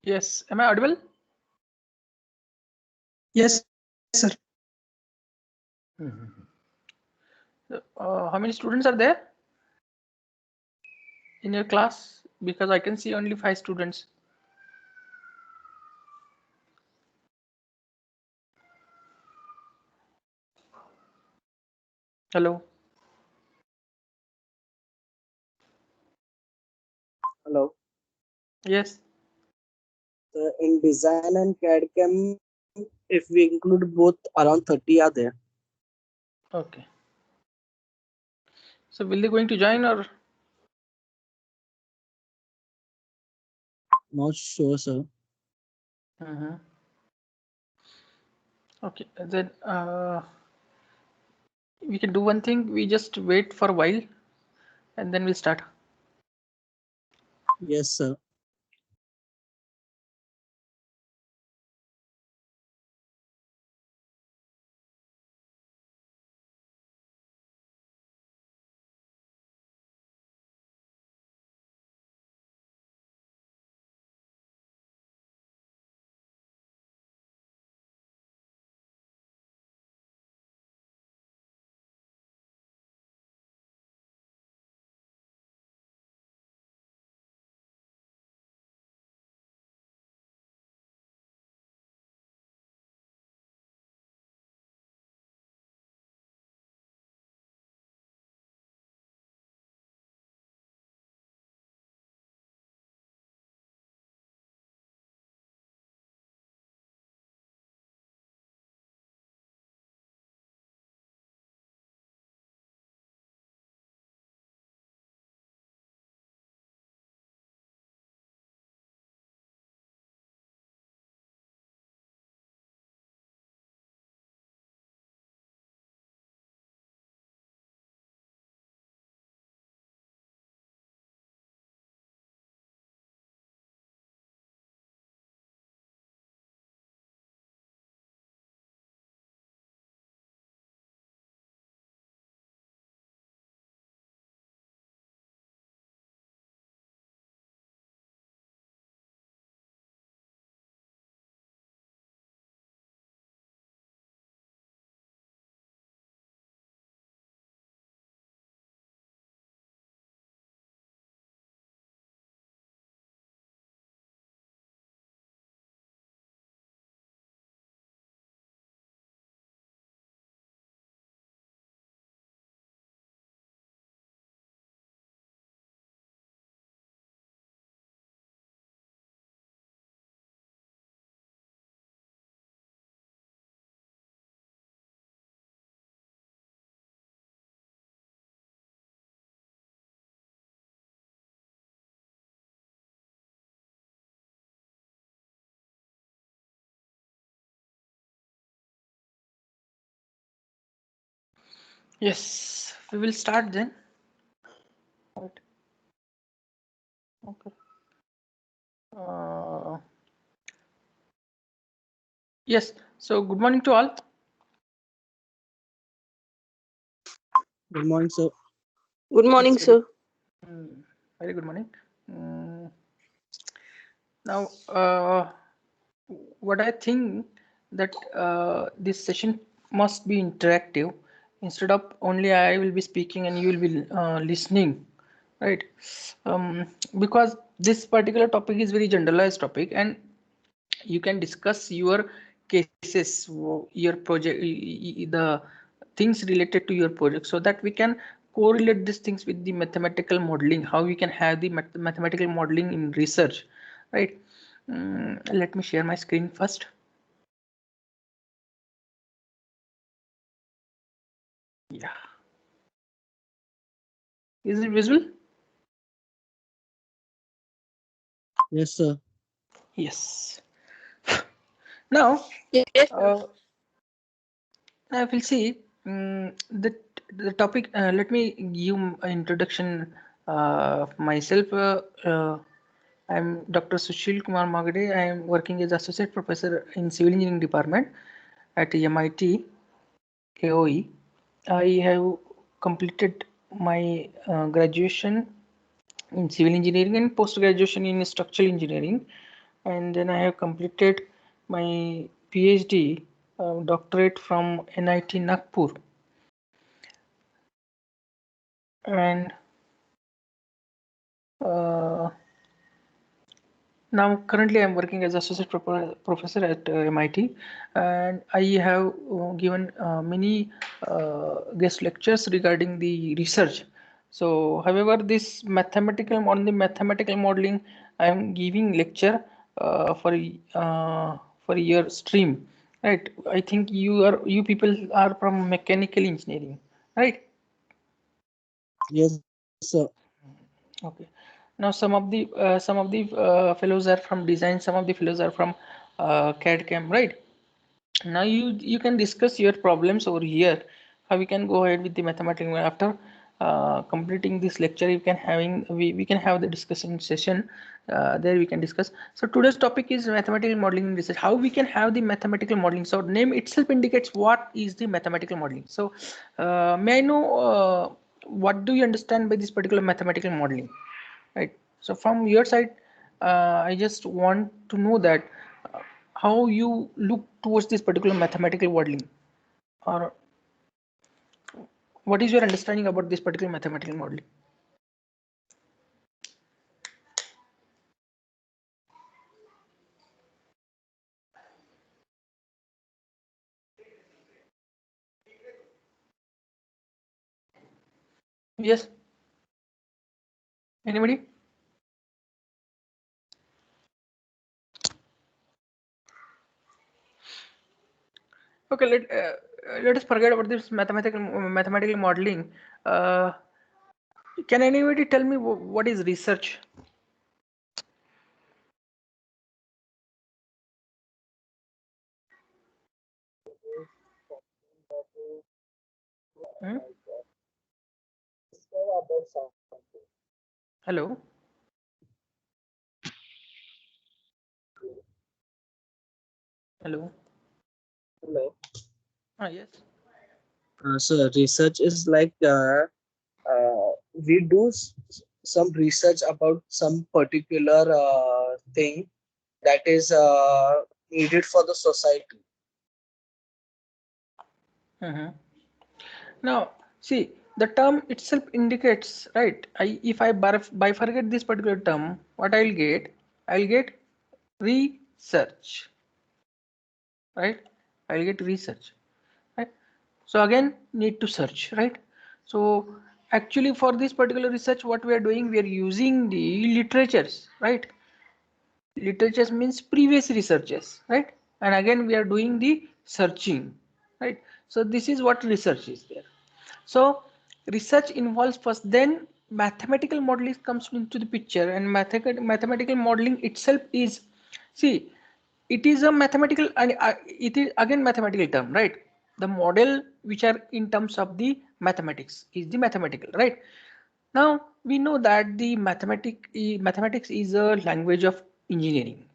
Yes, am I audible? Yes, sir. How many students are there in your class? Because I can see only 5 students. Hello. Hello. Yes. In design and CAD CAM, if we include both, around 30 are there. Okay. So will they going to join or? Not sure, sir. Okay. Then we can do one thing. We just wait for a while, and then we'll start. Yes, sir. Yes, we will start then. Right. Okay. Yes. So good morning to all. Good morning, sir. Good morning, It's very, sir. very good morning. Now, what I think that this session must be interactive. Instead of only I will be speaking and you will be listening, right? Because this particular topic is very generalized topic, and you can discuss your cases, your project, the things related to your project, so that we can correlate these things with the mathematical modeling, how we can have the mathematical modeling in research, right? Let me share my screen first. Yeah. Is it visible? Yes, sir. Yes. Now, Yes, I will see the topic. Let me give an introduction of myself. I'm Dr. Sushil Kumar Magade. I am working as associate professor in civil engineering department at MIT AOE. I have completed my graduation in civil engineering and post graduation in structural engineering and then I have completed my PhD doctorate from NIT Nagpur, and uh, now currently I'm working as associate professor at MIT, and I have given many guest lectures regarding the research. So, however, this mathematical on the mathematical modeling, I am giving lecture for a year stream, right? I think you people are from mechanical engineering, right? Yes, sir. Okay. Now some of the fellows are from design, some of the fellows are from CAD CAM, right? Now you can discuss your problems over here. How we can go ahead with the mathematical after completing this lecture. You can we can have the discussion session. There we can discuss. So today's topic is mathematical modeling in research. How we can have the mathematical modeling. So name itself indicates what is the mathematical modeling. So may I know what do you understand by this particular mathematical modeling? Right. So from your side, I just want to know that uh, how you look towards this particular mathematical modeling, or what is your understanding about this particular mathematical modeling? Yes. Anybody? Okay. Let us forget about this mathematical modeling. Uh, can anybody tell me what is research? Hmm? Hello. Hello. Hello. Yes. So research is like we do some research about some particular thing that is needed for the society. Mhm. Now, see, the term itself indicates, right? If I bifurcate this particular term, what I'll get research, right? I'll get research, right? So again, need to search, right? So actually, for this particular research, what we are doing, we are using the literatures, right? Literatures means previous researches, right? And again, we are doing the searching, right? So this is what research is there. So research involves first, then mathematical modeling comes into the picture, and mathematical modeling itself is, see, it is a mathematical, and it is again mathematical term, right? The model which are in terms of the mathematics is the mathematical, right? Now we know that the mathematics is a language of engineering,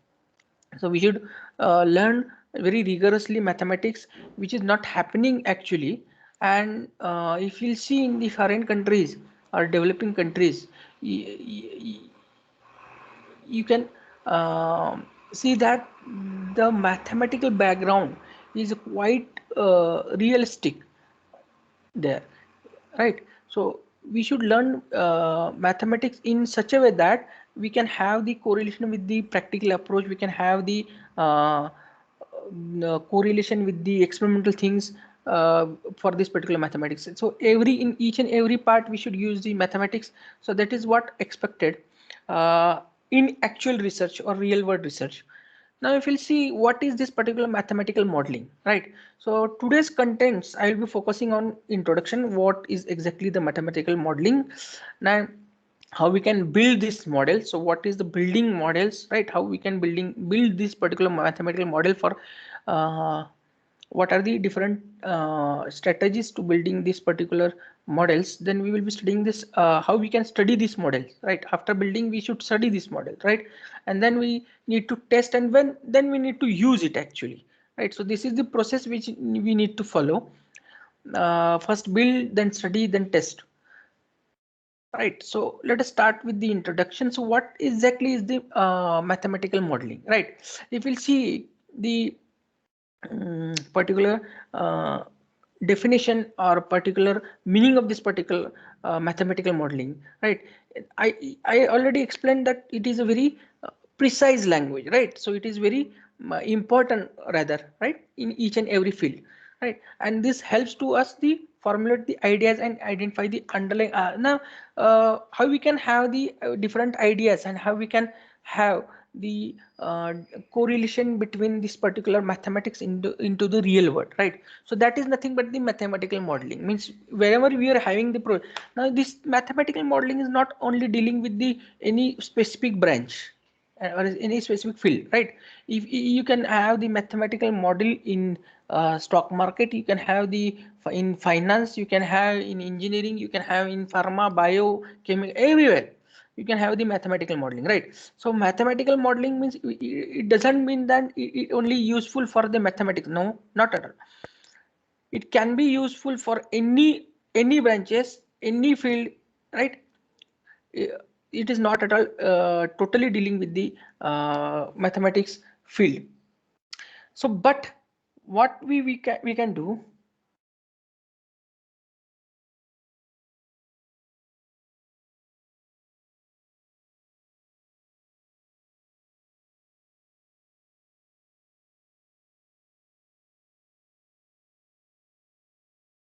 so we should learn very rigorously mathematics, which is not happening actually. And if you'll see in the foreign countries or developing countries, you can see that the mathematical background is quite realistic there, right? So we should learn mathematics in such a way that we can have the correlation with the practical approach, we can have the correlation with the experimental things for this particular mathematics. So in each and every part we should use the mathematics. So that is what expected uh, in actual research or real world research. Now if you'll see what is this particular mathematical modeling, right? So today's contents, I will be focusing on introduction, what is exactly the mathematical modeling. Now how we can build this model. So what is the building models, right? How we can build this particular mathematical model for uh, what are the different strategies to building these particular models. Then we will be studying this how we can study these models, right? After building we should study this model, right? And then we need to test, and then we need to use it actually, right? So this is the process which we need to follow. First build, then study, then test. Right, so let us start with the introduction. So what exactly is the mathematical modeling, right? If we'll see the particular definition or particular meaning of this particular mathematical modeling, right? I already explained that it is a very precise language, right? So it is very important rather, right, in each and every field, right? And this helps to us the formulate the ideas and identify the underlying now how we can have the different ideas and how we can have the correlation between this particular mathematics into the real world, right? So that is nothing but the mathematical modeling. Means wherever we are having the now this mathematical modeling is not only dealing with the any specific branch or any specific field, right? If you can have the mathematical model in stock market, you can have the in finance, you can have in engineering, you can have in pharma, bio, chemical, everywhere you can have the mathematical modeling, right? So mathematical modeling means it doesn't mean that it only useful for the mathematics. No, not at all. It can be useful for any branches, any field, right? It is not at all totally dealing with the mathematics field. So but what we can do,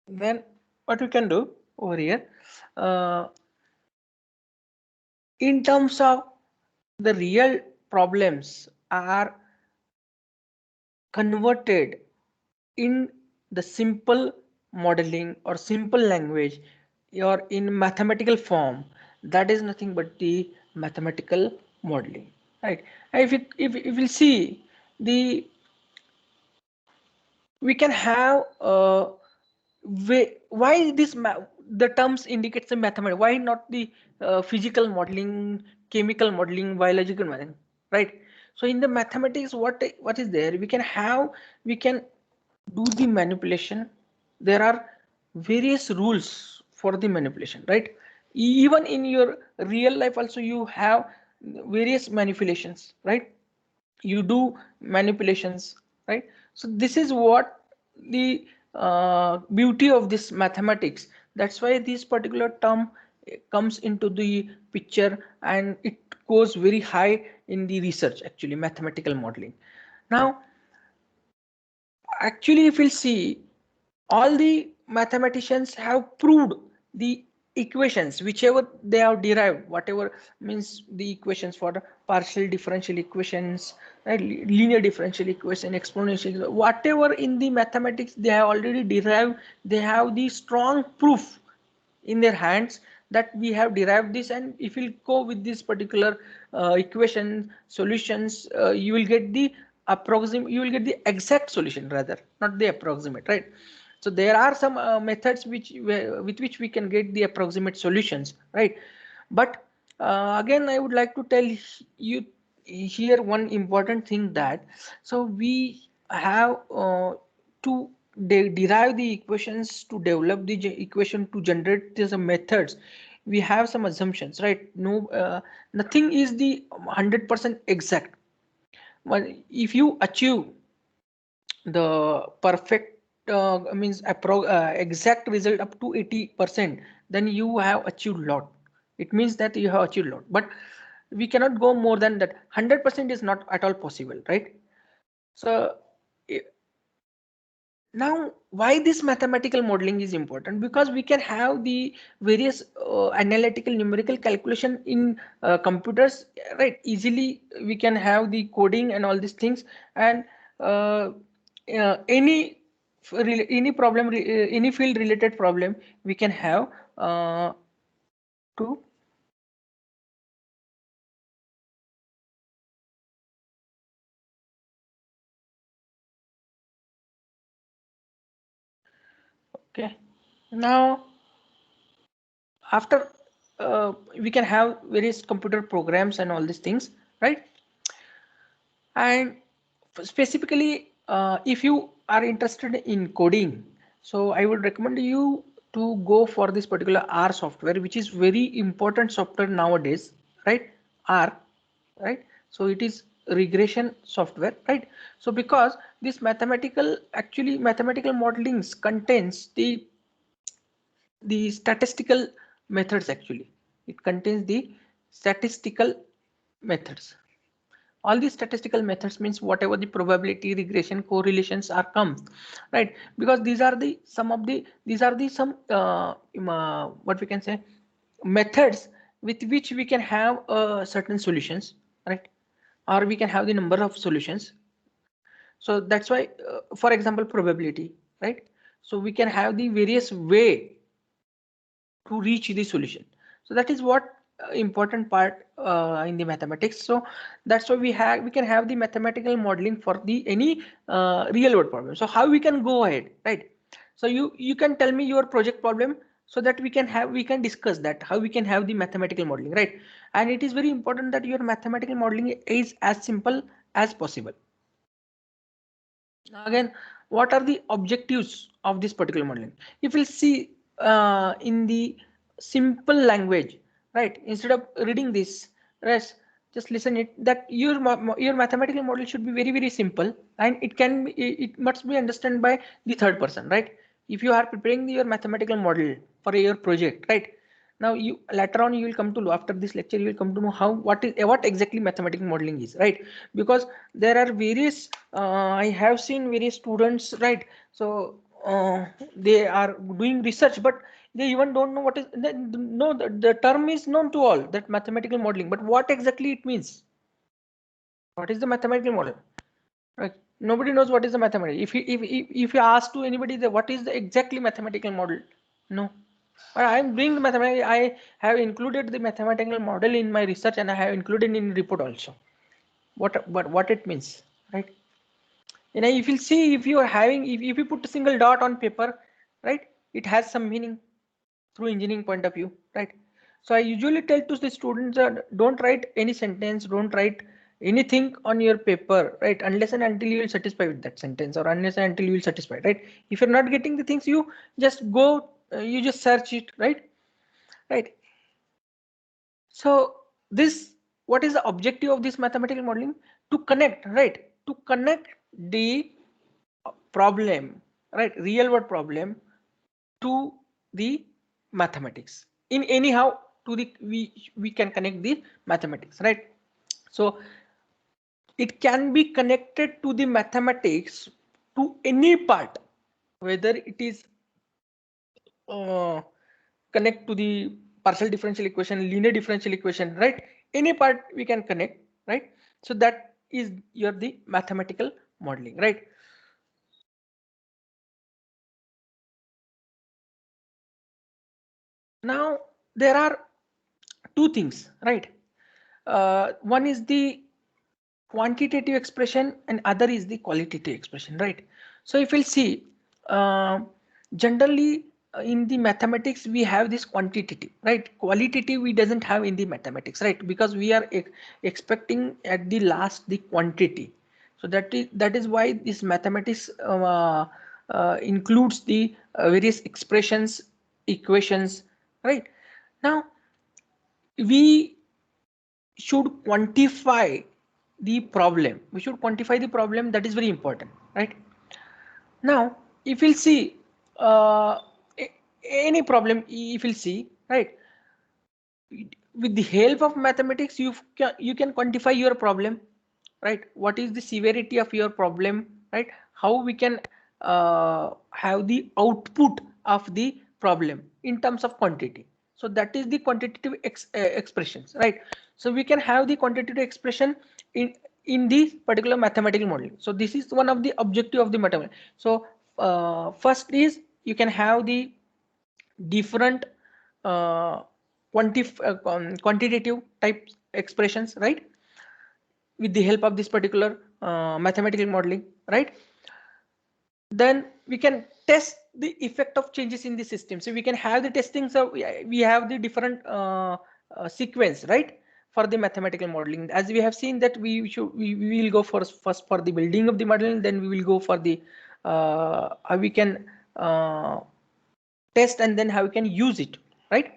then what we can do over here, uh, in terms of the real problems are converted in the simple modeling or simple language or in mathematical form, that is nothing but the mathematical modeling, right? If we see the we can have why the terms indicates the mathematics, why not the physical modeling, chemical modeling, biological modeling, right? So in the mathematics, what is there, we can have, we can do the manipulation. There are various rules for the manipulation, right? Even in your real life also you have various manipulations, right? You do manipulations, right? So this is what the beauty of this mathematics. That's why this particular term comes into the picture and it goes very high in the research, actually mathematical modeling. Now actually if we'll see, all the mathematicians have proved the equations whichever they have derived, whatever means the equations for the partial differential equations, right, linear differential equation, exponential, whatever in the mathematics they have already derived, they have the strong proof in their hands that we have derived this, and if you go with this particular equation solutions, you will get the approximate, you will get the exact solution rather, not the approximate, right? So there are some methods which with which we can get the approximate solutions, right? But again I would like to tell you here one important thing, that so we have to derive the equations, to develop the equation, to generate these methods, we have some assumptions, right? No, nothing is the 100% exact. But if you achieve the perfect means exact result up to 80%, then you have achieved lot. It means that you have achieved lot, but we cannot go more than that. 100% is not at all possible, right? So now why this mathematical modeling is important, because we can have the various analytical numerical calculation in computers, right? Easily we can have the coding and all these things, and uh, any any problem, any field related problem we can have to okay. Now after we can have various computer programs and all these things, right? And specifically if you are interested in coding, so I would recommend you to go for this particular R software, which is very important software nowadays, right? R, right? So it is regression software, right? So because this mathematical modelings contains the statistical methods. Actually it contains the statistical methods. All these statistical methods means whatever the probability, regression, correlations are comes, right? Because these are the some what we can say methods with which we can have certain solutions, right? Or we can have the number of solutions. So that's why for example probability, right? So we can have the various way to reach the solution. So that is what important part in the mathematics. So that's why we can have the mathematical modeling for the any real world problem. So how we can go ahead, right? So you can tell me your project problem, so that we can discuss that how we can have the mathematical modeling, right? And it is very important that your mathematical modeling is as simple as possible. Now again, what are the objectives of this particular modeling? If we'll see in the simple language, right? Instead of reading this, rest, just listen it that your mathematical model should be very simple, and it must be understood by the third person, right? If you are preparing your mathematical model for your project, right? Now you later on you will come to know, after this lecture you will come to know how what exactly mathematical modeling is, right? Because there are various I have seen various students, right? So they are doing research, but they even don't know what is no the term is known to all, that mathematical modeling, but what exactly it means, what is the mathematical model, right? Nobody knows what is the mathematical. If you ask to anybody that what is the exactly mathematical model, no. But I am doing the mathematics. I have included the mathematical model in my research, and I have included in report also. What it means, right? You know, if you see, if you are having, if you put a single dot on paper, right, it has some meaning through engineering point of view, right? So I usually tell to the students that don't write any sentence, don't write anything on your paper, right? Unless and until you will satisfy with that sentence, or unless and until you will satisfy, right? If you're not getting the things, you just go, you just search it, right? Right. So this, what is the objective of this mathematical modeling? To connect, right? To connect the problem, right? Real world problem to the mathematics. In anyhow to the we can connect the mathematics, right? So it can be connected to the mathematics to any part, whether it is uh, connect to the partial differential equation, linear differential equation, right? Any part we can connect, right? So that is your the mathematical modeling, right? Now there are two things, right? One is the quantitative expression and other is the qualitative expression, right? So if we'll see, uh, generally in the mathematics we have this quantitative, right? Qualitative we doesn't have in the mathematics, right? Because we are expecting at the last the quantity. So that is why this mathematics includes the various expressions, equations, right? Now we should quantify the problem. We should quantify the problem. That is very important, right? Now if we'll see uh, any problem, if you'll see, right, with the help of mathematics you can quantify your problem, right? What is the severity of your problem, right? How we can have the output of the problem in terms of quantity. So that is the quantitative expressions, right? So we can have the quantitative expression in this particular mathematical model. So this is one of the objective of the mathematics. So first is you can have the different uh, quantitative type expressions, right, with the help of this particular mathematical modeling, right? Then we can test the effect of changes in the system. So we can have the testing. So we have the different sequence, right, for the mathematical modeling. As we have seen that we will go first for the building of the model, then we will go for the how we can test and then how we can use it, right?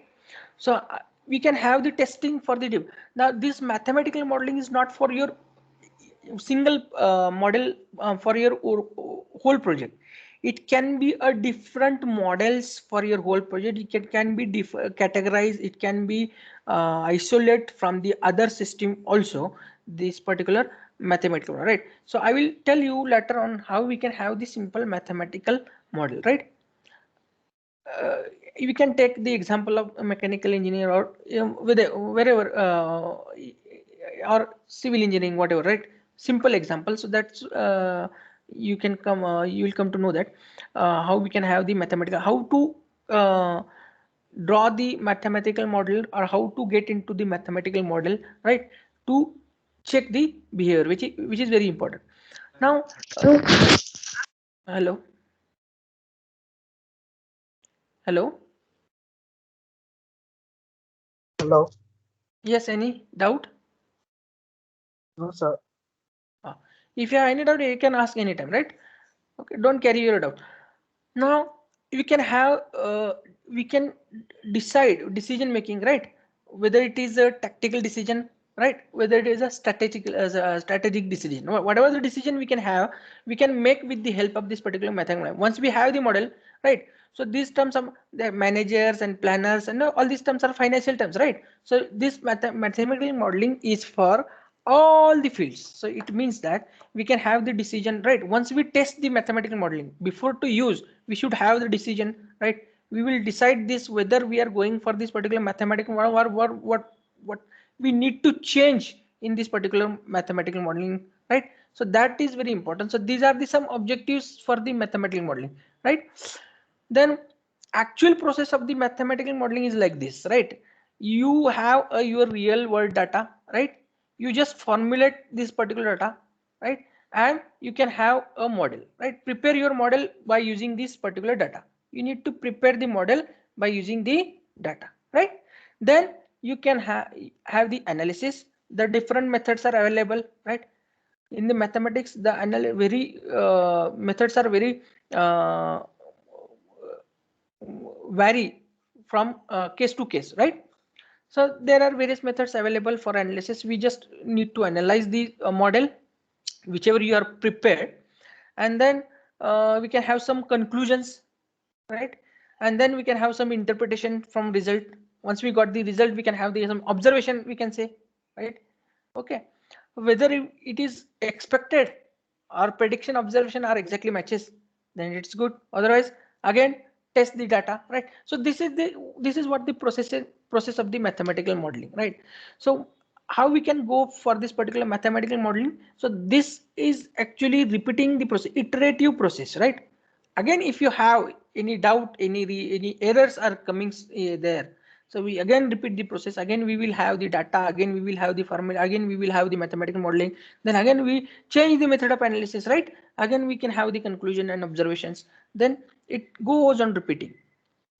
So we can have the testing for the div. Now this mathematical modeling is not for your single model for your whole project. It can be a different models for your whole project. Can be categorized. It can be isolate from the other system also, this particular mathematical, right? So I will tell you later on how we can have the simple mathematical model, right? We can take the example of a mechanical engineer, or wherever or civil engineering, whatever, right? Simple example. So that's you will come to know that how we can have the mathematical, how to draw the mathematical model, or how to get into the mathematical model, right? To check the behavior, which is very important. Now, hello, hello. Hello. Yes, any doubt? No, sir. Uh, if you have any doubt, you can ask anytime, right? Okay, don't carry your doubt. Now we can have we can decide decision making, right? Whether it is a tactical decision, right? Whether it is a strategic decision, whatever the decision we can have, we can make with the help of this particular method. Once we have the model, right? So these terms are the managers and planners, and all these terms are financial terms, right? So this mathematical modeling is for all the fields. So it means that we can have the decision, right? Once we test the mathematical modeling, before to use, we should have the decision, right? We will decide this whether we are going for this particular mathematical model, or what we need to change in this particular mathematical modeling, right? So that is very important. So these are the some objectives for the mathematical modeling, right? Then actual process of the mathematical modeling is like this, right? You have your real world data, right? You just formulate this particular data, right? And you can have a model, right? Prepare your model by using this particular data. You need to prepare the model by using the data, right? Then you can have the analysis. The different methods are available, right? In the mathematics, the very methods are very uh, vary from case to case, right? So there are various methods available for analysis. We just need to analyze the model, whichever you are prepared, and then we can have some conclusions, right? And then we can have some interpretation from result. Once we got the result, we can have the some observation, we can say, right? Okay, whether it is expected or prediction observation are exactly matches, then it's good. Otherwise, again, test the data, right? So this is what the process of the mathematical modeling, right? So how we can go for this particular mathematical modeling? So this is actually repeating the process, iterative process, right? Again, if you have any doubt, any errors are coming there, so we again repeat the process. Again we will have the data, again we will have the formula, again we will have the mathematical modeling, then again we change the method of analysis, right? Again we can have the conclusion and observations, then it goes on repeating,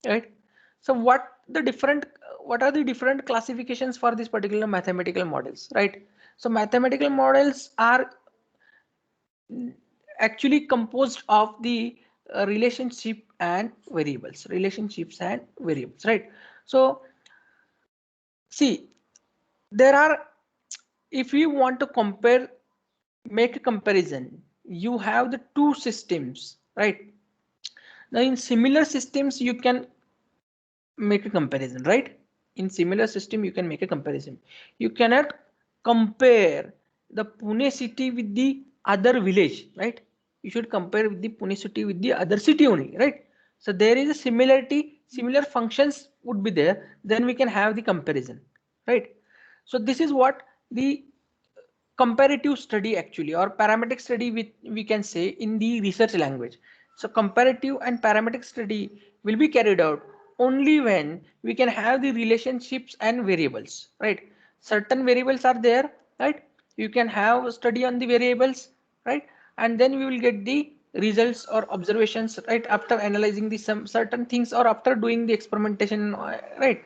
right? So what are the different classifications for this particular mathematical models, right? So mathematical models are actually composed of the relationships and variables, right? So see, there are, if you want to compare, make a comparison, you have the two systems, right? Now in similar systems you can make a comparison, right? In similar system you can make a comparison. You cannot compare the Pune city with the other village, right? You should compare with the Pune city with the other city only, right? So there is a similarity, similar functions would be there, then we can have the comparison, right? So this is what the comparative study actually, or parametric study, with we can say in the research language. So comparative and parametric study will be carried out only when we can have the relationships and variables, right? Certain variables are there, right? You can have a study on the variables, right? And then we will get the results or observations, right, after analyzing the some certain things, or after doing the experimentation, right?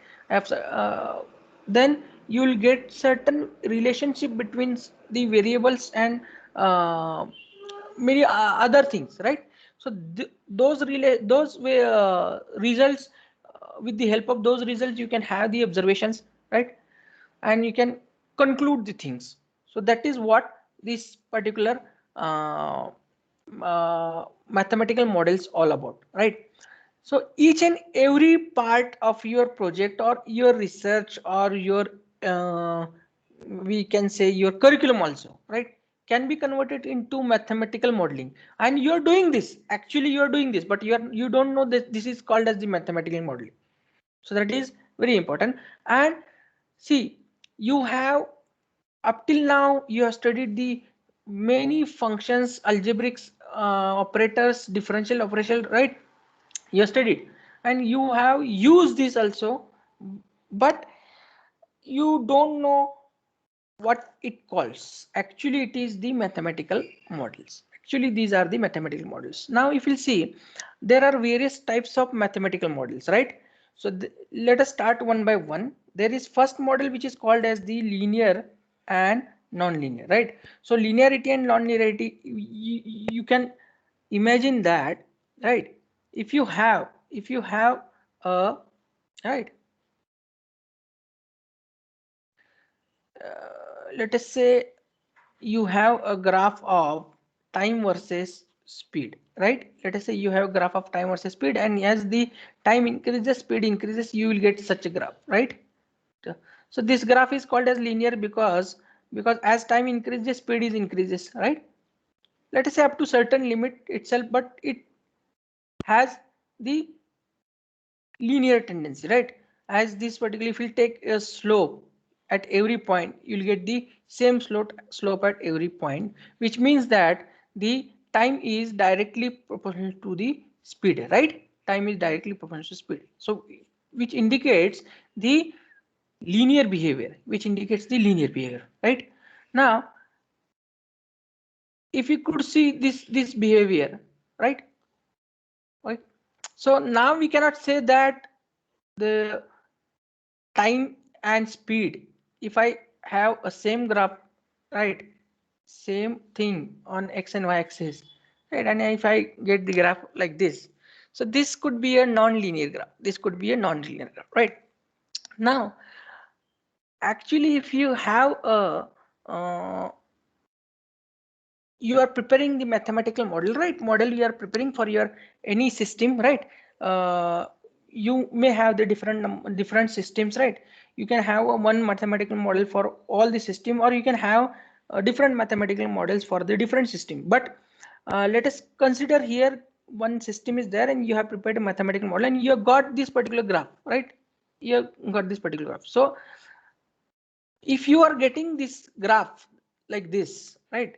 Then you will get certain relationship between the variables and many other things, right? So those results, with the help of those results, you can have the observations, right? And you can conclude the things. So that is what this particular mathematical models all about, right? So each and every part of your project or your research or your uh, we can say your curriculum also, right, can be converted into mathematical modeling. And you're doing this, actually you're doing this, but you don't know that this is called as the mathematical modeling. So that is very important. And see, you have up till now you have studied the many functions, algebraic operators, differential operation, right? You have studied and you have used this also, but you don't know what it calls. Actually it is the mathematical models. Actually these are the mathematical models. Now if you see, there are various types of mathematical models, right? So let us start one by one. There is first model which is called as the linear and non-linear, right? So linearity and non-linearity, you can imagine that, right? If you have a, right, let us say you have a graph of time versus speed, right? Let us say you have a graph of time versus speed, and as the time increases, speed increases, you will get such a graph, right? So this graph is called as linear because as time increases, speed is increases, right? Let us say up to certain limit itself, but it has the linear tendency, right? As this particular, if you take a slope at every point, you'll get the same slope at every point, which means that the time is directly proportional to the speed, right? Time is directly proportional to speed. So which indicates the linear behavior, right? Now if you could see this behavior, right? Right. So now we cannot say that the time and speed, if I have a same graph, right, same thing on x and y axis, right, and if I get the graph like this, so this could be a non-linear graph, this could be a non-linear graph, right? Now actually if you have a you are preparing the mathematical model, right? Model you are preparing for your any system, right? You may have the different systems, right? You can have a one mathematical model for all the system, or you can have different mathematical models for the different system. But let us consider here one system is there and you have prepared a mathematical model and you have got this particular graph, right? You have got this particular graph. So if you are getting this graph like this, right,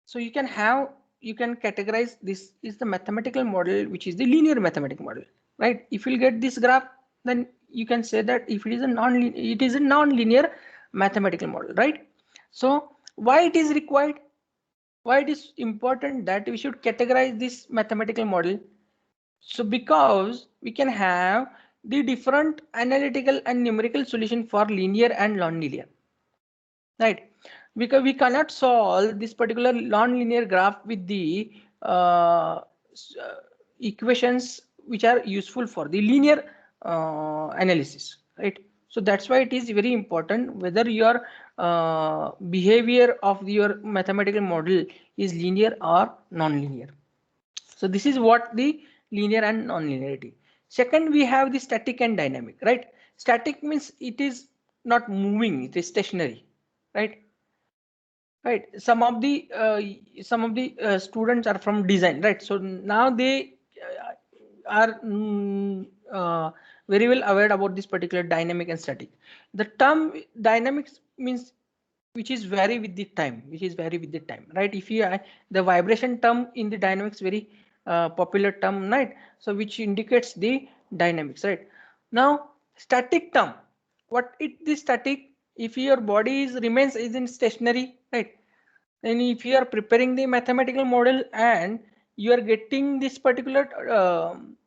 so you can categorize this is the mathematical model, which is the linear mathematical model, right? If you get this graph, then you can say that if it is a non-linear mathematical model, right? So why it is required, why it is important that we should categorize this mathematical model? So because we can have the different analytical and numerical solution for linear and non-linear, right? Because we cannot solve this particular non-linear graph with the equations which are useful for the linear analysis, right? So that's why it is very important whether your behavior of your mathematical model is linear or non-linear. So this is what the linear and non-linearity. Second, we have the static and dynamic, right? Static means it is not moving, it is stationary, right? Right. Some of the students are from design, right? So now they are very well aware about this particular dynamic and static. The term dynamics means which is vary with the time, right? If you the vibration term in the dynamics very popular term, right? So which indicates the dynamics, right? Now static term, what it the static, if your body is remains isn't stationary, right? And if you are preparing the mathematical model and you are getting this particular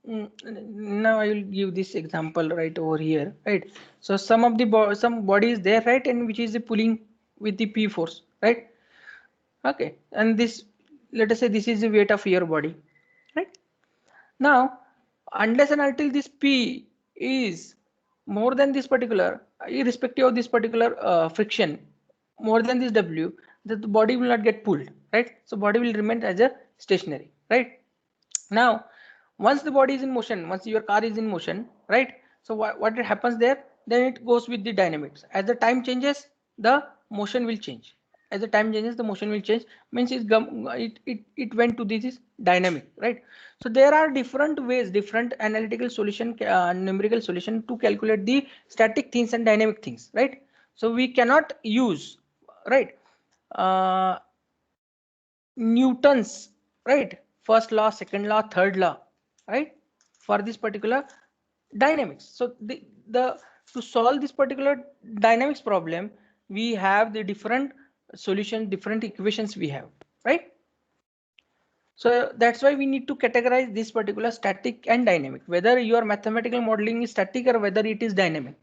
now I will give this example right over here, right? So some of the some body is there, right, and which is the pulling with the p force, right? Okay, and this, let us say this is the weight of your body, right? Now unless and until this P is more than this particular, irrespective of this particular friction, more than this W, that the body will not get pulled, right? So body will remain as a stationary, right? Now once the body is in motion, once your car is in motion, right? So what happens there, then it goes with the dynamics. As the time changes, the motion will change. As the time changes, the motion will change, means it went to this is dynamic, right? So there are different ways, different analytical solution, numerical solution to calculate the static things and dynamic things, right? So we cannot use, right, uh, Newton's, right, first law, second law, third law, right, for this particular dynamics. So the to solve this particular dynamics problem, we have the different solution, different equations we have, right? So that's why we need to categorize this particular static and dynamic, whether your mathematical modeling is static or whether it is dynamic,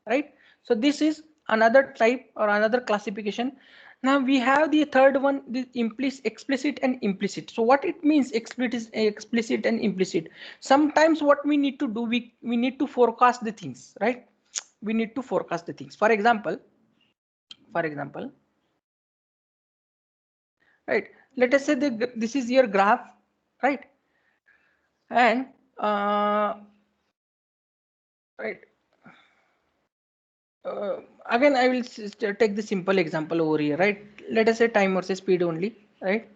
right? So this is another type or another classification. Now we have the third one, the explicit and implicit. So what it means, explicit and implicit? Sometimes what we need to do, we need to forecast the things, right? We need to forecast the things. For example, right? Let us say this is your graph, right? And right, again I will take the simple example over here, right? Let us say time versus speed only, right?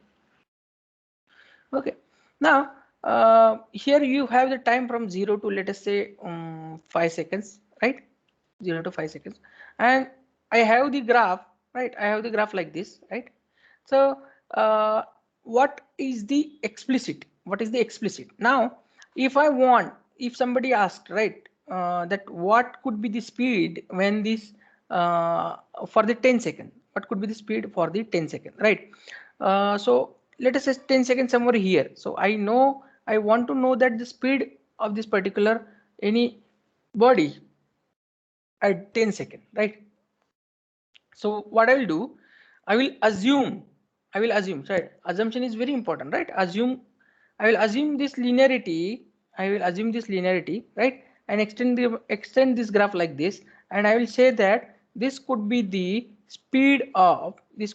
Okay. Now here you have the time from 0 to, let us say, 5 seconds, right? 0 to 5 seconds, and I have the graph, right? I have the graph like this, right? So what is the explicit? What is the explicit? Now if I want, if somebody asked, right, that what could be the speed when this for the 10 second, what could be the speed for the 10 second, right? So let us say 10 seconds somewhere here. So I know, I want to know that the speed of this particular any body at 10 second, right? So what I will do, I will assume, right? Assumption is very important, right? I will assume this linearity, right? And extend this graph like this, and I will say that this could be the speed of, the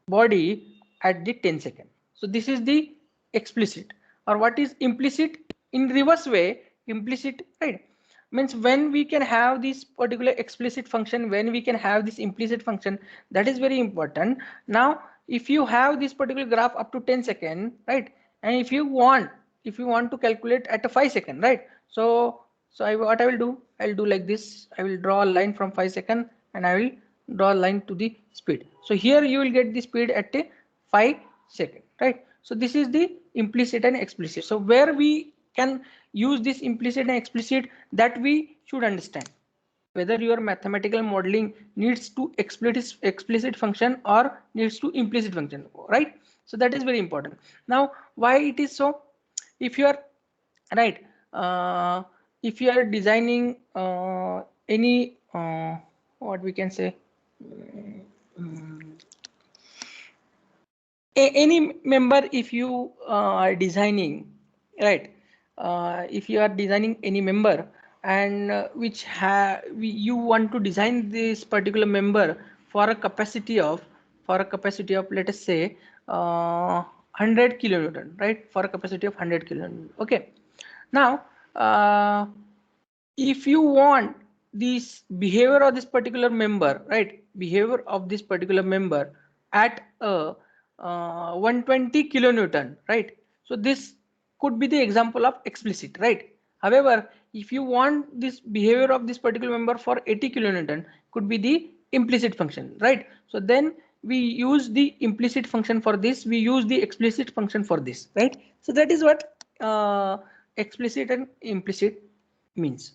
body at the 10 second. So this is the explicit. Or what is implicit? In reverse way, implicit, right, means when we can have this particular explicit function, when we can have this implicit function, that is very important. Now if you have this particular graph up to 10 second, right, and if you want, to calculate at a 5 second, right? So what I will do, I'll do like this. I will draw a line from 5 second and I will draw a line to the speed. So here you will get the speed at a 5 second, right? So this is the implicit and explicit. So where we can use this implicit and explicit, that we should understand whether your mathematical modeling needs to explicit function or needs to implicit function, right? So that is very important. Now why it is so? If you are, right, if you are designing any what we can say, any member, if you are designing, right, if you are designing any member, and you want to design this particular member for a capacity of, let us say 100 kilonewton, right, for a capacity of 100 kilonewton. Okay. Now if you want this behavior of this particular member, right, behavior of this particular member at a 120 kilonewton, right? So this could be the example of explicit, right? However, if you want this behavior of this particular member for 80 kilonewton, could be the implicit function, right? So then we use the implicit function for this, we use the explicit function for this, right? So that is what explicit and implicit means.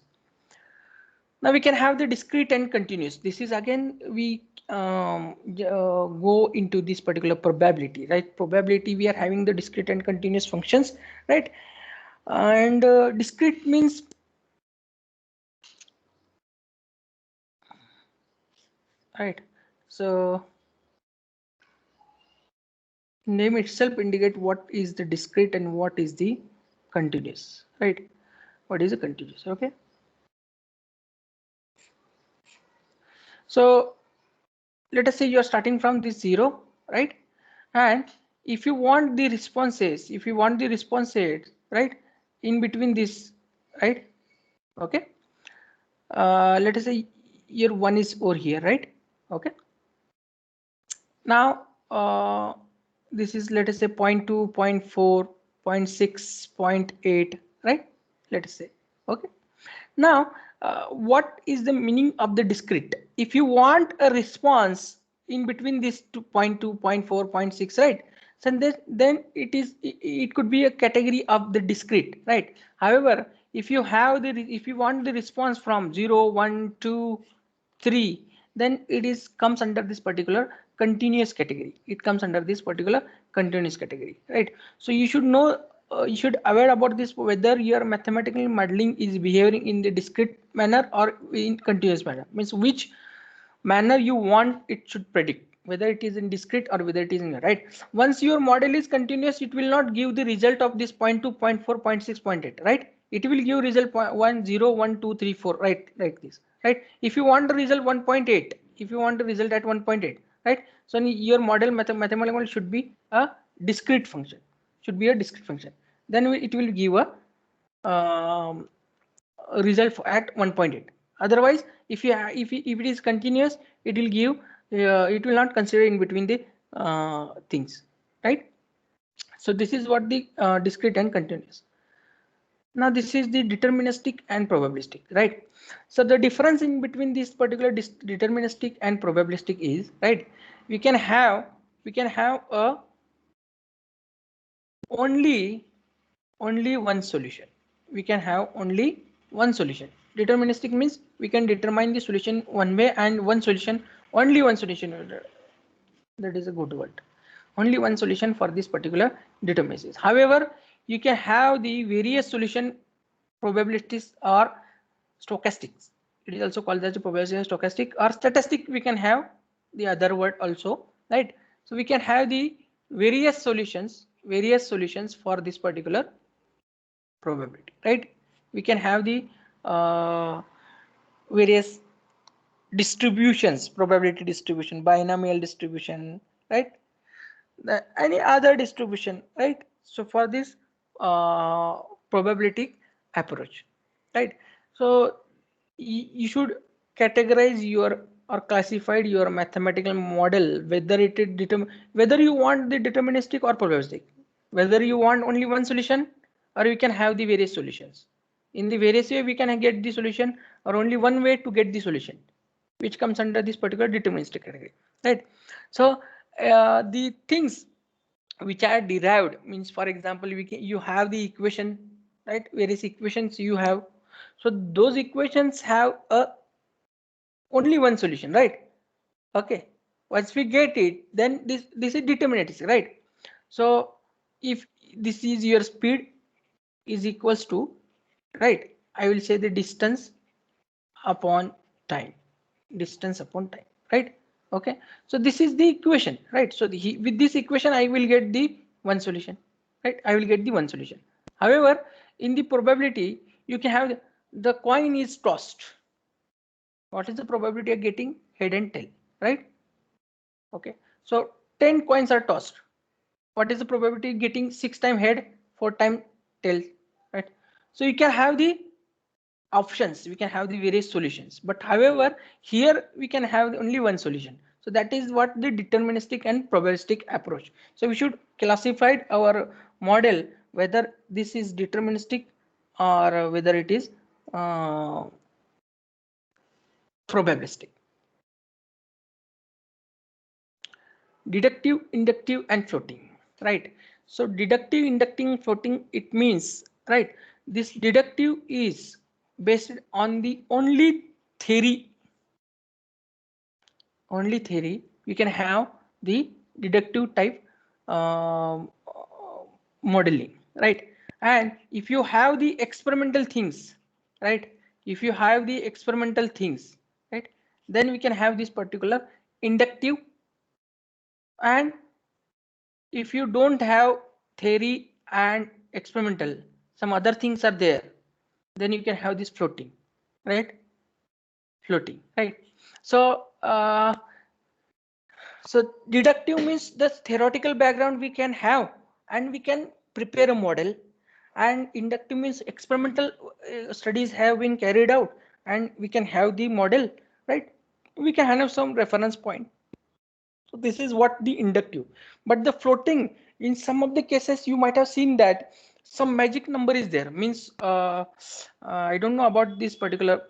Now we can have the discrete and continuous. This is again, we go into this particular probability, right? Probability, we are having the discrete and continuous functions, right? And discrete means, right? So name itself indicate what is the discrete and what is the continuous, right? What is the continuous? Okay. So let us say you are starting from this 0, right? And if you want the responses, right, in between this, right? Okay. Let us say your 1 is over here, right? Okay. Now this is, let us say, 0.2, 0.4, 0.6, 0.8, right? Let us say. Okay. Now what is the meaning of the discrete? If you want a response in between this 2.2, 0.4, 0.6, right? So then it could be a category of the discrete, right? However, if you have the, if you want the response from 0, 1, 2, 3, then it is comes under this particular continuous category. It comes under this particular continuous category, right? So you should know, you should aware about this, whether your mathematical modeling is behaving in the discrete manner or in continuous manner, means which manner you want it should predict, whether it is in discrete or whether it is in, right? Once your model is continuous, it will not give the result of this 0.2, 0.4, 0.6, 0.8, right? It will give result 1, 0, 1, 2, 3, 4, right? Like this, right? If you want the result 1.8, if you want the result at 1.8, right? So your model mathematical should be a discrete function, should be a discrete function. Then it will give a result at 1.8. Otherwise, if it is continuous, it will give, it will not consider in between the things, right? So this is what the discrete and continuous. Now this is the deterministic and probabilistic, right? So the difference in between this particular deterministic and probabilistic is, right, we can have a only one solution. We can have only one solution. Deterministic means we can determine the solution one way, and one solution, only one solution. That is a good word. Only one solution for this particular determinism. However, you can have the various solution probabilities or stochastics. It is also called as the probability stochastic or statistic. We can have the other word also, right? So we can have the various solutions for this particular probability, right? We can have the various distributions, probability distribution, binomial distribution, right? Any other distribution, right? So for this probability approach, right? So you should categorize your or classified your mathematical model, whether it is whether you want the deterministic or probabilistic, whether you want only one solution or we can have the various solutions. In the various way we can get the solution, or only one way to get the solution, which comes under this particular deterministic category, right? So the things which are derived means, for example, you have the equation, right? Various equations you have, so those equations have a only one solution, right? Okay, once we get it, then this is deterministic, right? So if this is your speed is equals to, right, I will say the distance upon time, right? Okay, so this is the equation, right? So with this equation I will get the one solution, right? I will get the one solution. However, in the probability you can have the coin is tossed. What is the probability of getting head and tail, right? Okay, so 10 coins are tossed. What is the probability of getting 6 time head, 4 time tail, right? So you can have the options, we can have the various solutions, but however here we can have only one solution. So that is what the deterministic and probabilistic approach. So we should classify our model whether this is deterministic or whether it is probabilistic. Deductive, inductive and floating, right? So deductive, inductive, floating, it means, right, this deductive is based on the theory only theory. We can have the deductive type modeling, right? And if you have the experimental things, right, if you have the experimental things, right, then we can have this particular inductive. And if you don't have theory and experimental, some other things are there, then you can have this floating, right? Floating, right? So deductive means the theoretical background we can have and we can prepare a model, and inductive means experimental studies have been carried out and we can have the model, right? We can have some reference point. So this is what the inductive. But the floating, in some of the cases, you might have seen that some magic number is there. Means I don't know about this particular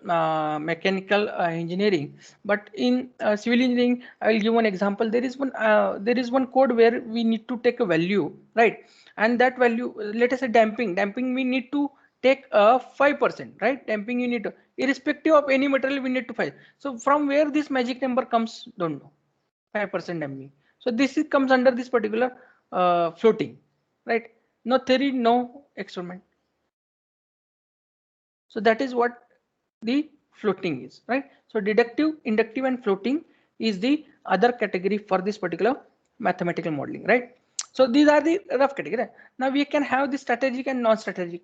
mechanical engineering, but in civil engineering, I will give one example. There is one code where we need to take a value, right? And that value, let us say damping. Damping we need to take a 5%, right? Damping you need to, irrespective of any material, we need to 5. So from where this magic number comes, don't know. 5% ME. So this comes under this particular floating, right? No theory, no experiment. So that is what the floating is, right? So deductive, inductive, and floating is the other category for this particular mathematical modeling, right? So these are the rough category. Right? Now we can have the strategic and non-strategic,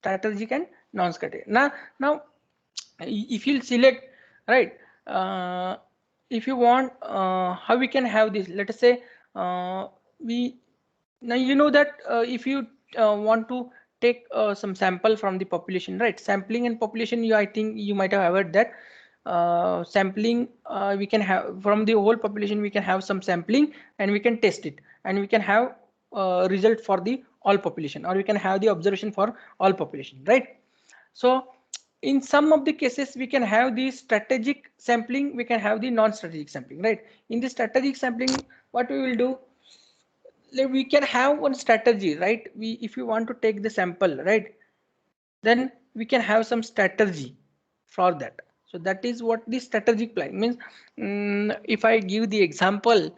strategic and non-strategic. Now if you select, right, if you want, how we can have this, let us say we now you know that if you want to take some sample from the population, right? Sampling and population, you, I think you might have heard that sampling, we can have from the whole population, we can have some sampling and we can test it, and we can have result for the all population, or we can have the observation for all population, right? So in some of the cases we can have the strategic sampling, we can have the non-strategic sampling, right? In the strategic sampling, what we will do, like we can have one strategy, right? We, if you want to take the sample, right, then we can have some strategy for that. So that is what the strategic planning means. If I give the example,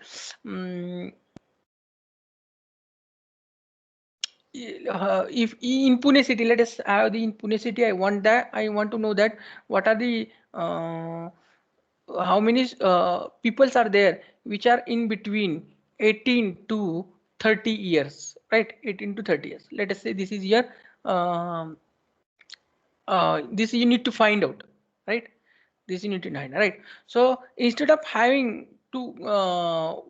if in Pune city, let us have the in Pune city, I want that, I want to know that what are the how many peoples are there which are in between 18 to 30 years, right? 18 to 30 years. Let us say this is your this you need to find out, right? This you need to find, right? So instead of having to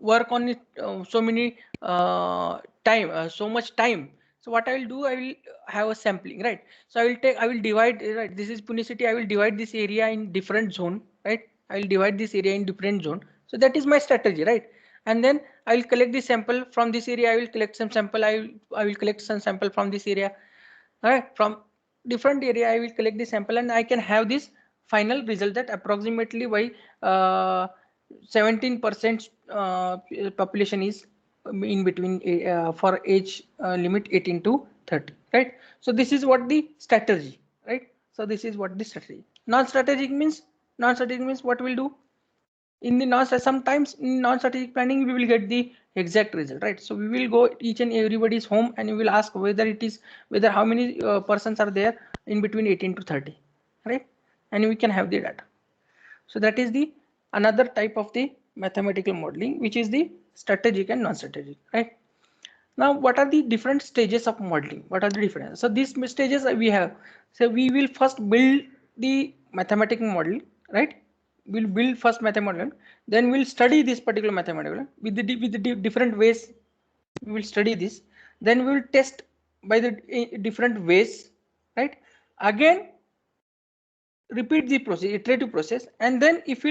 work on it so many so much time, so what I will do, I will have a sampling, right? So I will divide, right? This is Pune city, I will divide this area in different zone, right? I will divide this area in different zone. So that is my strategy, right? And then I will collect the sample from this area, I will collect some sample, I will collect some sample from this area, right? From different area I will collect the sample, and I can have this final result that approximately by 17% population is in between for age limit 18 to 30, right? So this is what the strategy, right? So this is what the strategy. Non-strategic means what we'll do in the non, sometimes in non-strategic planning we will get the exact result, right? So we will go each and everybody's home and we will ask whether it is, whether how many persons are there in between 18 to 30, right? And we can have the data. So that is the another type of the mathematical modeling, which is the strategic and non-strategic, right? Now what are the different stages of modeling? What are the different, so these stages we have, so we will first build the mathematical model, right? We'll build first mathematical, then we'll study this particular mathematical with the different ways. We will study this, then we will test by the different ways, right? Again repeat the process, iterative process, and then if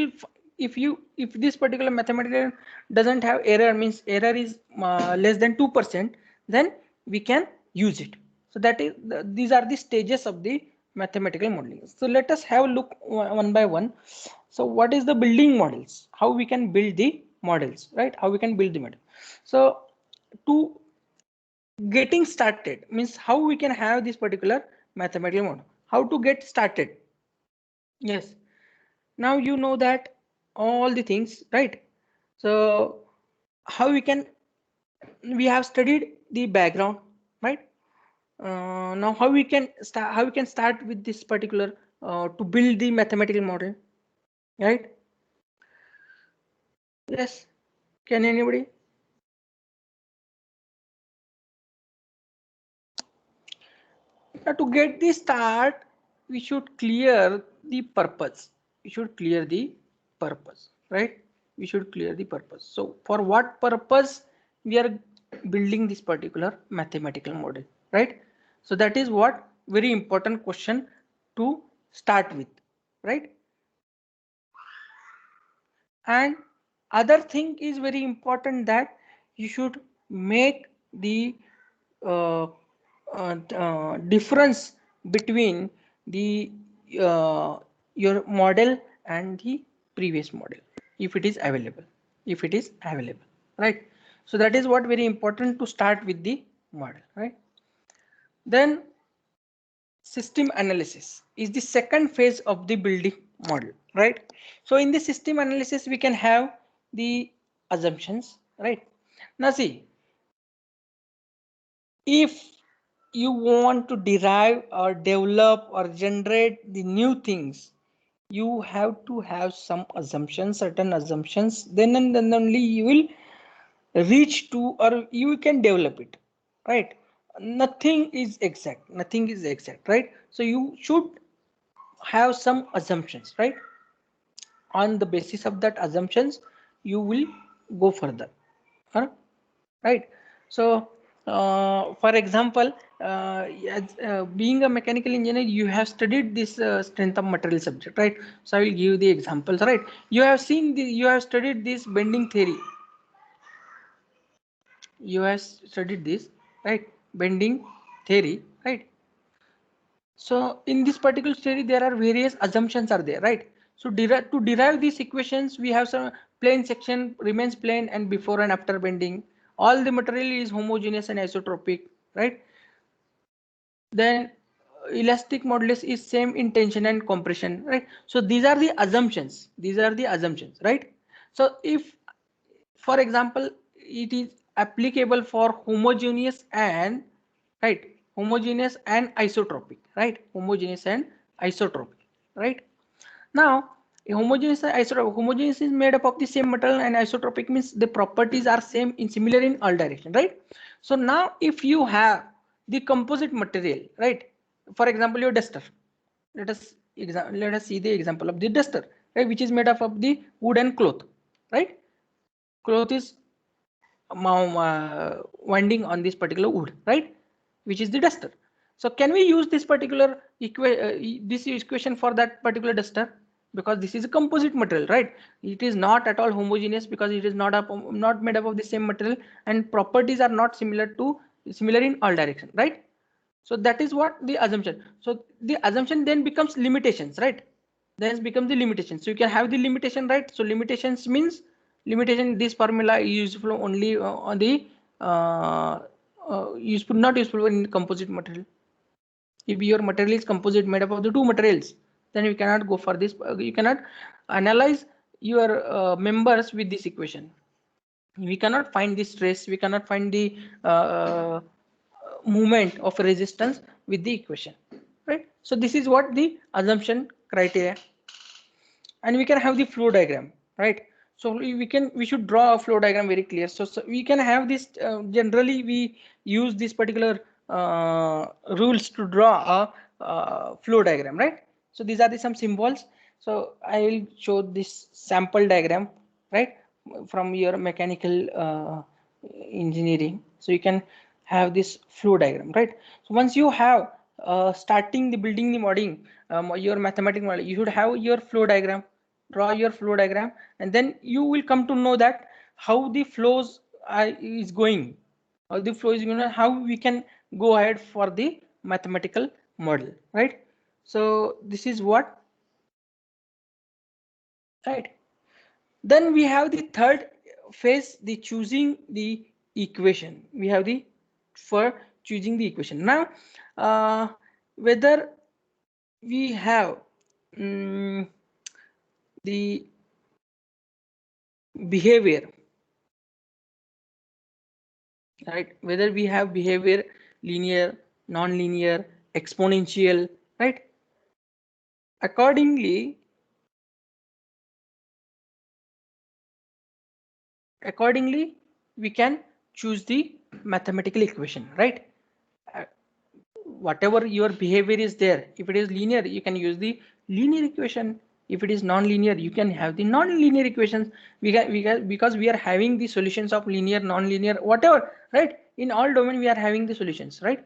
this particular mathematical doesn't have error, means error is less than 2%, then we can use it. So that is these are the stages of the mathematical modeling. So let us have a look one by one. So what is the building models, how we can build the models, right? How we can build the model. So to getting started means how we can have this particular mathematical model, how to get started. Yes, now you know that all the things, right? So how we can, we have studied the background, right? Now how we can start, how we can start with this particular to build the mathematical model, right? Yes, can anybody? Now to get the start, we should clear the purpose. We should clear the purpose, right? We should clear the purpose. So for what purpose we are building this particular mathematical model, right? So that is what very important question to start with, right? And other thing is very important that you should make the uh, difference between the your model and the previous model, if it is available, right? So that is what very important to start with the model, right? Then system analysis is the second phase of the building model, right? So in the system analysis we can have the assumptions, right? Now see, if you want to derive or develop or generate the new things, you have to have some assumptions, certain assumptions, then and then only you will reach to or you can develop it, right? Nothing is exact, right? So you should have some assumptions, right? On the basis of that assumptions you will go further, huh? Right? So for example, being a mechanical engineer, you have studied this strength of material subject, right? So I will give you the examples, right? You have studied this bending theory, you have studied this, right? Bending theory, right? So in this particular theory, there are various assumptions are there, right? So to derive these equations, we have some plane section remains plane and before and after bending. All the material is homogeneous and isotropic, right? Then elastic modulus is same in tension and compression, right? So these are the assumptions. These are the assumptions, right? So if, for example, it is applicable for homogeneous and, right, homogeneous and isotropic, right? Homogeneous and isotropic, right? Now homogeneous and isotropic, homogeneous is made up of the same material and isotropic means the properties are same in similar in all direction, right? So now if you have the composite material, right? For example, your duster, let us see the example of the duster, right, which is made up of the wood and cloth, right? Cloth is winding on this particular wood, right, which is the duster. So can we use this particular this equation for that particular duster? Because this is a composite material, right? It is not at all homogeneous because it is not made up of the same material and properties are not similar in all direction, right? So that is what the assumption. So the assumption then becomes limitations, right? Then becomes the limitation. So you can have the limitation, right? So limitations means limitation. This formula is useful only on the useful, not useful in composite material. If your material is composite made up of the two materials, then you cannot go for this. You cannot analyze your members with this equation. We cannot find the stress. We cannot find the movement of resistance with the equation, right? So this is what the assumption criteria, and we can have the flow diagram, right? So we should draw a flow diagram very clear. So we can have this generally we use this particular rules to draw a flow diagram, right? So these are the some symbols. So I will show this sample diagram, right, from your mechanical engineering. So you can have this flow diagram, right? So once you have starting the building the modeling, your mathematical model, you should have your flow diagram. Draw your flow diagram and then you will come to know that how the flows is going, how the flow is going, how we can go ahead for the mathematical model, right? So this is what, right? Then we have the third phase, the choosing the equation. We have the for choosing the equation. Now whether we have the behavior, right? Whether we have behavior linear, non-linear, exponential, right? Accordingly, we can choose the mathematical equation, right? whatever your behavior is there, if it is linear, you can use the linear equation. If it is non-linear, you can have the non-linear equations. Because we are having the solutions of linear, non-linear, whatever, right? In all domain we are having the solutions, right?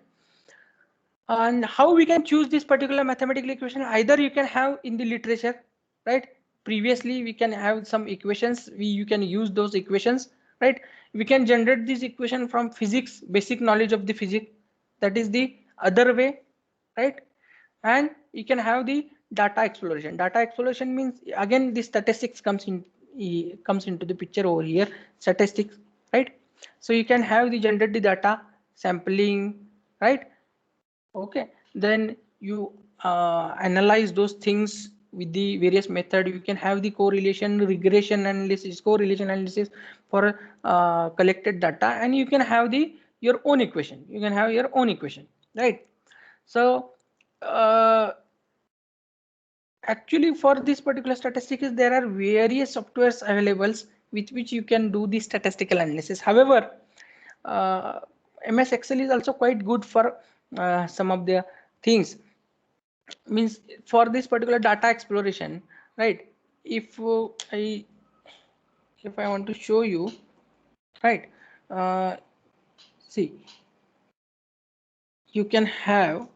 And how we can choose this particular mathematical equation? Either you can have in the literature, right? Previously we can have some equations, you can use those equations, right? We can generate this equation from physics, basic knowledge of the physics. That is the other way, right? And you can have the data exploration. Data exploration means again the statistics comes into the picture over here. Statistics, right? So you can have the generate the data, sampling, right? Okay, then you analyze those things with the various method. You can have the correlation, regression analysis, correlation analysis for collected data, and you can have the your own equation. You can have your own equation, right? So uh, actually for this particular statistics, there are various softwares available with which you can do the statistical analysis. However, uh, MS Excel is also quite good for some of the things. Means for this particular data exploration, right? If I if I want to show you, right? Uh, see, you can have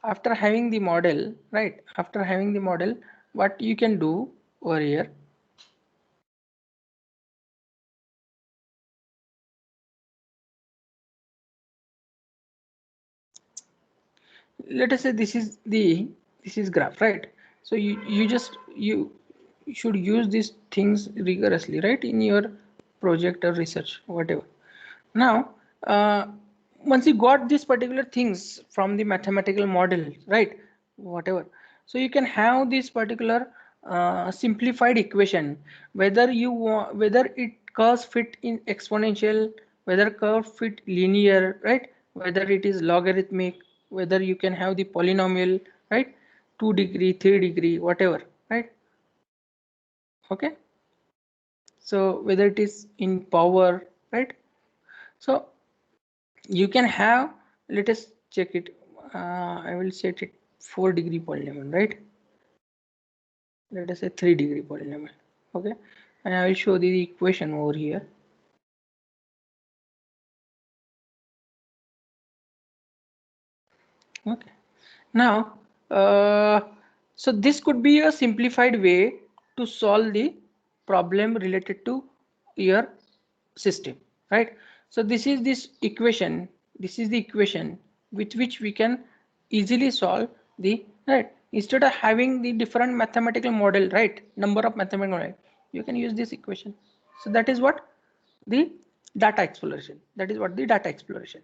after having the model, right? After having the model, what you can do over here, let us say this is graph, right? So you should use these things rigorously, right, in your project or research, whatever. Now once you got these particular things from the mathematical model, right, whatever, so you can have this particular simplified equation, whether it curves fit in exponential, whether curve fit linear, right, whether it is logarithmic, whether you can have the polynomial, right, 2 degree, 3 degree, whatever, right? Okay, so whether it is in power, right? So you can have, let us check it. I will set it 4 degree polynomial, right? Let us say 3 degree polynomial. Okay, and I will show the equation over here. Okay, now so this could be a simplified way to solve the problem related to your system, right? So this is the equation with which we can easily solve the, right, instead of having the different mathematical model, right, number of mathematical model, you can use this equation. So that is what the data exploration, that is what the data exploration.